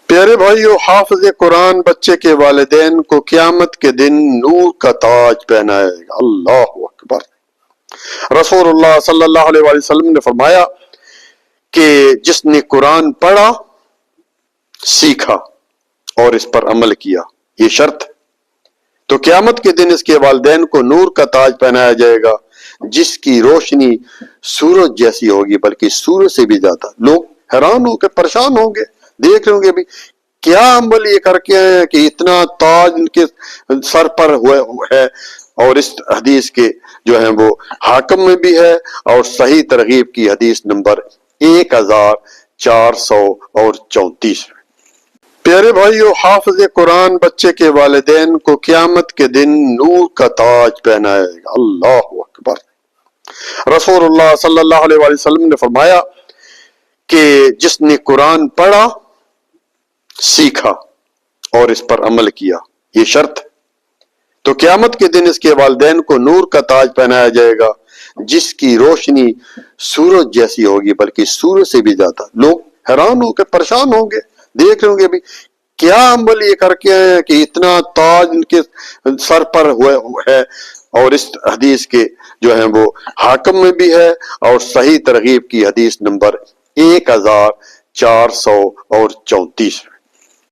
پیارے بھائیو، حافظ قرآن بچے کے والدین کو قیامت کے دن نور کا تاج پہنائے گا۔ اللہ اکبر۔ رسول اللہ صلی اللہ علیہ وآلہ وسلم نے فرمایا کہ جس نے قرآن پڑھا، سیکھا اور اس پر عمل کیا، یہ شرط، تو قیامت کے دن اس کے والدین کو نور کا تاج پہنایا جائے گا جس کی روشنی سورج جیسی ہوگی، بلکہ سورج سے بھی زیادہ۔ لوگ حیران ہو کے پریشان ہوں گے، دیکھ رہے ہوں گے بھی کیا عمل یہ کر کے آئے ہیں کہ اتنا تاج ان کے سر پر ہے، اور اس حدیث کے جو ہیں وہ حاکم میں بھی ہے، اور صحیح ترغیب کی حدیث نمبر 1434۔ پیارے بھائیو، حافظ قرآن بچے کے والدین کو قیامت کے دن نور کا تاج پہنائے گا۔ اللہ اکبر۔ رسول اللہ صلی اللہ علیہ وآلہ وسلم نے فرمایا کہ جس نے قرآن پڑھا، سیکھا اور اس پر عمل کیا، یہ شرط، تو قیامت کے دن اس کے والدین کو نور کا تاج پہنایا جائے گا جس کی روشنی سورج جیسی ہوگی، بلکہ سورج سے بھی زیادہ۔ لوگ حیران ہو کے پریشان ہوں گے، دیکھ رہے ہوں گے بھی کیا عمل یہ کر کے آئے ہیں کہ اتنا تاج ان کے سر پر ہے، اور اس حدیث کے جو ہیں وہ حاکم میں بھی ہے، اور صحیح ترغیب کی حدیث نمبر 1434۔